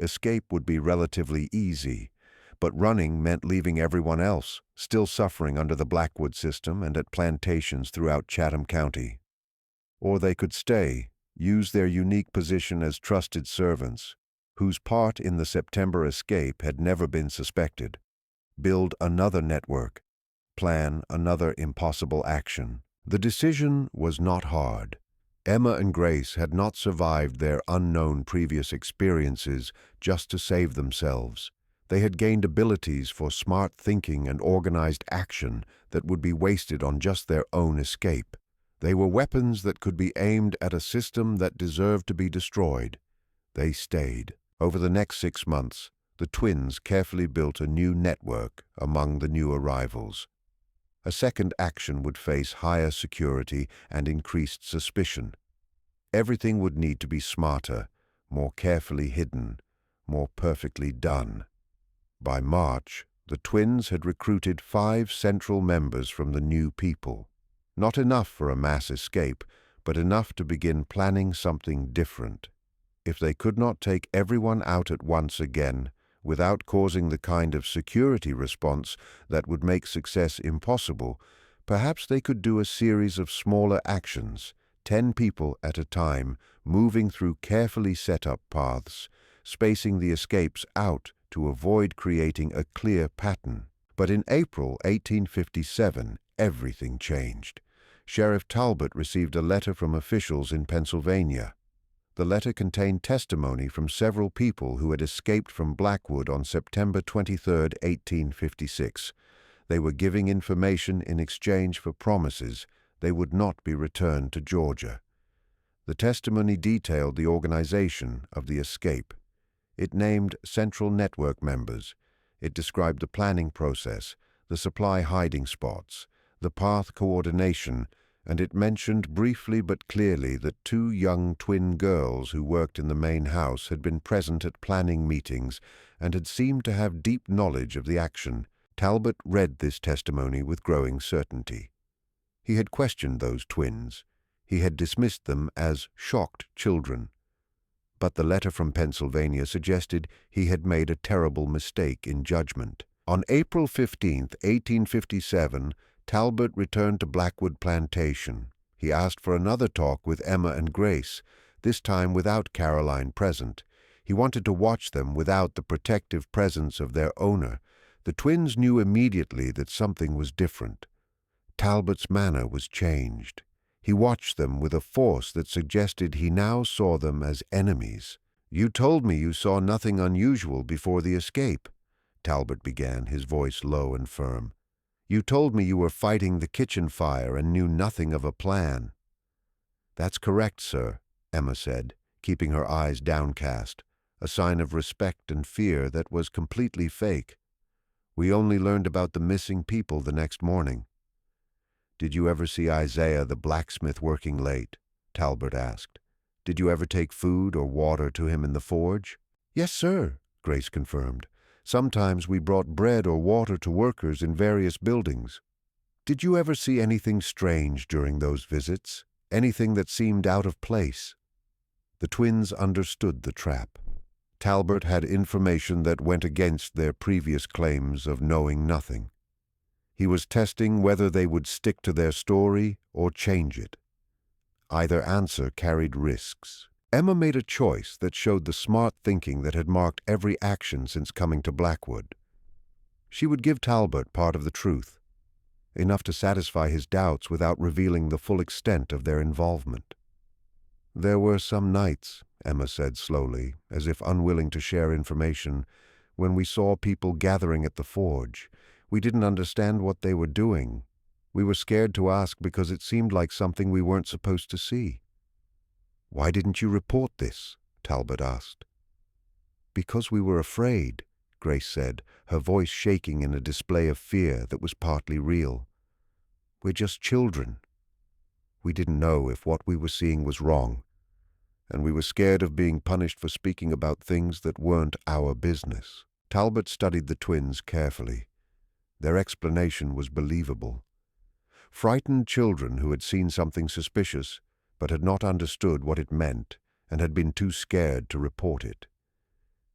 A: escape would be relatively easy. But running meant leaving everyone else, still suffering under the Blackwood system and at plantations throughout Chatham County. Or they could stay, use their unique position as trusted servants, whose part in the September escape had never been suspected, build another network, plan another impossible action. The decision was not hard. Emma and Grace had not survived their unknown previous experiences just to save themselves. They had gained abilities for smart thinking and organized action that would be wasted on just their own escape. They were weapons that could be aimed at a system that deserved to be destroyed. They stayed. Over the next 6 months, the twins carefully built a new network among the new arrivals. A second action would face higher security and increased suspicion. Everything would need to be smarter, more carefully hidden, more perfectly done. By March, the twins had recruited 5 central members from the new people. Not enough for a mass escape, but enough to begin planning something different. If they could not take everyone out at once again, without causing the kind of security response that would make success impossible, perhaps they could do a series of smaller actions, 10 people at a time, moving through carefully set up paths, spacing the escapes out to avoid creating a clear pattern. But in April 1857, everything changed. Sheriff Talbot received a letter from officials in Pennsylvania. The letter contained testimony from several people who had escaped from Blackwood on September 23, 1856. They were giving information in exchange for promises they would not be returned to Georgia. The testimony detailed the organization of the escape. It named central network members. It described the planning process, the supply hiding spots, the path coordination, and it mentioned briefly but clearly that two young twin girls who worked in the main house had been present at planning meetings and had seemed to have deep knowledge of the action. Talbot read this testimony with growing certainty. He had questioned those twins. He had dismissed them as shocked children. But the letter from Pennsylvania suggested he had made a terrible mistake in judgment. On April 15, 1857, Talbot returned to Blackwood Plantation. He asked for another talk with Emma and Grace, this time without Caroline present. He wanted to watch them without the protective presence of their owner. The twins knew immediately that something was different. Talbot's manner was changed. He watched them with a force that suggested he now saw them as enemies. "You told me you saw nothing unusual before the escape," Talbot began, his voice low and firm. "You told me you were fighting the kitchen fire and knew nothing of a plan." "That's correct, sir," Emma said, keeping her eyes downcast, a sign of respect and fear that was completely fake. "We only learned about the missing people the next morning." "Did you ever see Isaiah the blacksmith working late?" Talbot asked. "Did you ever take food or water to him in the forge?" "Yes, sir," Grace confirmed. "Sometimes we brought bread or water to workers in various buildings." "Did you ever see anything strange during those visits? Anything that seemed out of place?" The twins understood the trap. Talbot had information that went against their previous claims of knowing nothing. He was testing whether they would stick to their story or change it. Either answer carried risks. Emma made a choice that showed the smart thinking that had marked every action since coming to Blackwood. She would give Talbot part of the truth, enough to satisfy his doubts without revealing the full extent of their involvement. "There were some nights," Emma said slowly, as if unwilling to share information, "when we saw people gathering at the forge. We didn't understand what they were doing. We were scared to ask because it seemed like something we weren't supposed to see." "Why didn't you report this?" Talbot asked. "Because we were afraid," Grace said, her voice shaking in a display of fear that was partly real. "We're just children. We didn't know if what we were seeing was wrong, and we were scared of being punished for speaking about things that weren't our business." Talbot studied the twins carefully. Their explanation was believable. Frightened children who had seen something suspicious but had not understood what it meant and had been too scared to report it.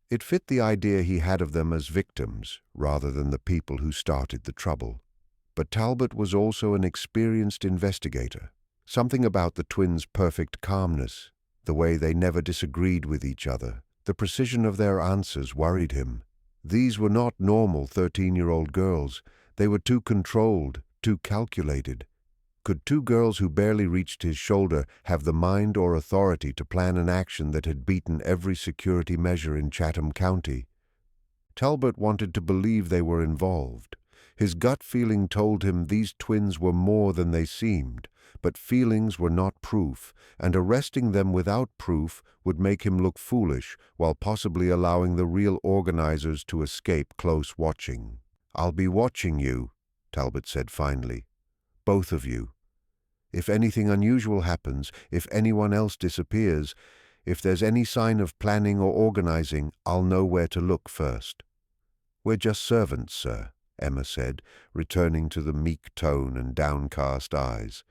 A: It fit the idea he had of them as victims rather than the people who started the trouble. But Talbot was also an experienced investigator. Something about the twins' perfect calmness, the way they never disagreed with each other, the precision of their answers worried him. These were not normal 13-year-old girls. They were too controlled, too calculated. Could two girls who barely reached his shoulder have the mind or authority to plan an action that had beaten every security measure in Chatham County? Talbot wanted to believe they were involved. His gut feeling told him these twins were more than they seemed, but feelings were not proof, and arresting them without proof would make him look foolish while possibly allowing the real organizers to escape close watching. "I'll be watching you," Talbot said finally. "Both of you. If anything unusual happens, if anyone else disappears, if there's any sign of planning or organizing, I'll know where to look first." "We're just servants, sir," Emma said, returning to the meek tone and downcast eyes.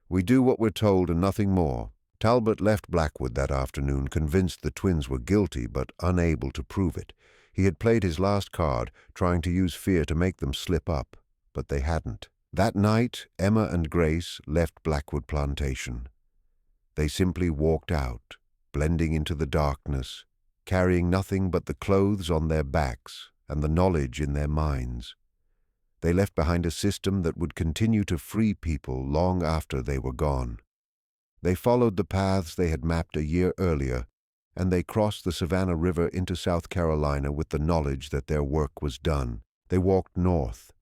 A: "We do what we're told and nothing more." Talbot left Blackwood that afternoon convinced the twins were guilty but unable to prove it. He had played his last card, trying to use fear to make them slip up, but they hadn't. That night, Emma and Grace left Blackwood Plantation. They simply walked out, blending into the darkness, carrying nothing but the clothes on their backs and the knowledge in their minds. They left behind a system that would continue to free people long after they were gone. They followed the paths they had mapped a year earlier, and they crossed the Savannah River into South Carolina with the knowledge that their work was done. They walked north.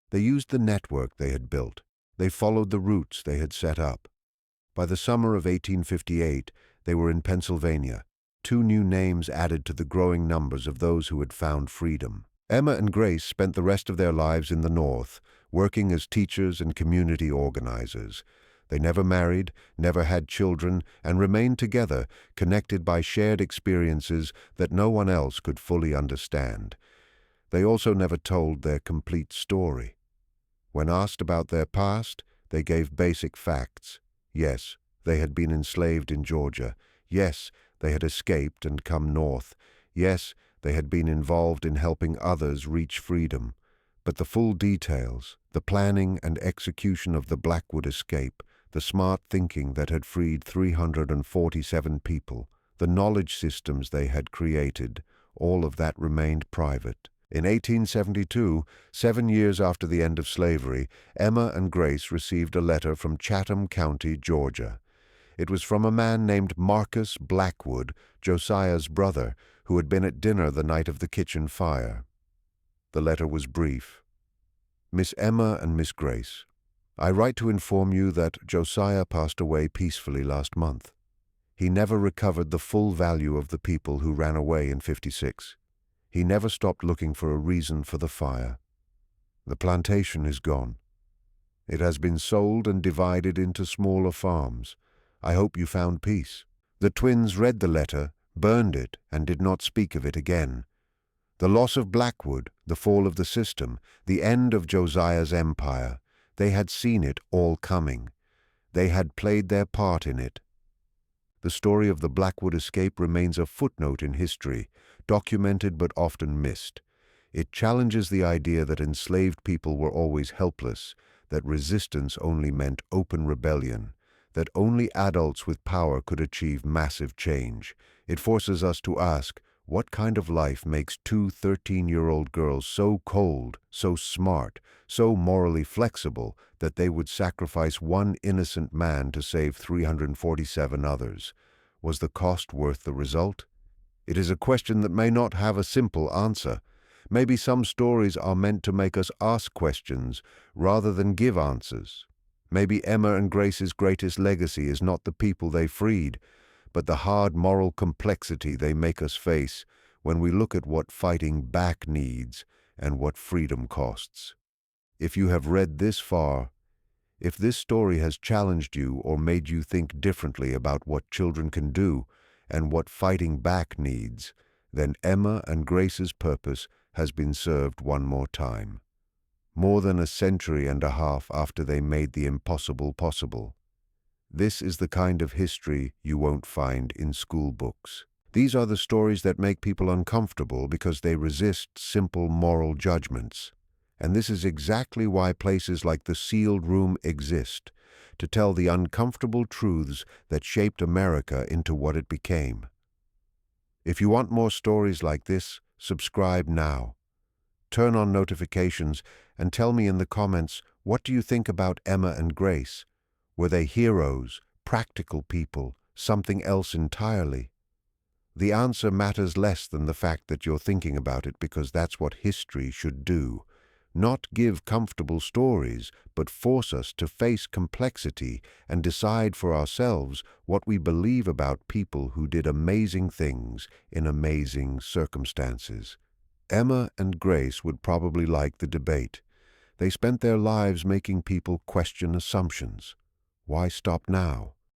A: They used the network they had built. They followed the routes they had set up. By the summer of 1858, they were in Pennsylvania, 2 new names added to the growing numbers of those who had found freedom. Emma and Grace spent the rest of their lives in the North, working as teachers and community organizers. They never married, never had children, and remained together, connected by shared experiences that no one else could fully understand. They also never told their complete story. When asked about their past, they gave basic facts. Yes, they had been enslaved in Georgia. Yes, they had escaped and come north. Yes, they had been involved in helping others reach freedom. But the full details, the planning and execution of the Blackwood escape, the smart thinking that had freed 347 people, the knowledge systems they had created, all of that remained private. In 1872, 7 years after the end of slavery, Emma and Grace received a letter from Chatham County, Georgia. It was from a man named Marcus Blackwood, Josiah's brother, who had been at dinner the night of the kitchen fire. The letter was brief. Miss Emma and Miss Grace, I write to inform you that Josiah passed away peacefully last month. He never recovered the full value of the people who ran away in '56. He never stopped looking for a reason for the fire. The plantation is gone. It has been sold and divided into smaller farms. I hope you found peace. The twins read the letter, burned it, and did not speak of it again. The loss of Blackwood, the fall of the system, the end of Josiah's empire, they had seen it all coming. They had played their part in it. The story of the Blackwood escape remains a footnote in history, documented but often missed. It challenges the idea that enslaved people were always helpless, that resistance only meant open rebellion, that only adults with power could achieve massive change. It forces us to ask, what kind of life makes 2 13-year-old girls so cold, so smart, so morally flexible that they would sacrifice one innocent man to save 347 others? Was the cost worth the result? It is a question that may not have a simple answer. Maybe some stories are meant to make us ask questions rather than give answers. Maybe Emma and Grace's greatest legacy is not the people they freed, but the hard moral complexity they make us face when we look at what fighting back needs and what freedom costs. If you have read this far, if this story has challenged you or made you think differently about what children can do and what fighting back needs, then Emma and Grace's purpose has been served one more time. More than a century and a half after they made the impossible possible. This is the kind of history you won't find in school books. These are the stories that make people uncomfortable because they resist simple moral judgments. And this is exactly why places like the Sealed Room exist, to tell the uncomfortable truths that shaped America into what it became. If you want more stories like this, subscribe now. Turn on notifications and tell me in the comments, what do you think about Emma and Grace? Were they heroes, practical people, something else entirely? The answer matters less than the fact that you're thinking about it, because that's what history should do. Not give comfortable stories, but force us to face complexity and decide for ourselves what we believe about people who did amazing things in amazing circumstances. Emma and Grace would probably like the debate. They spent their lives making people question assumptions. Why stop now?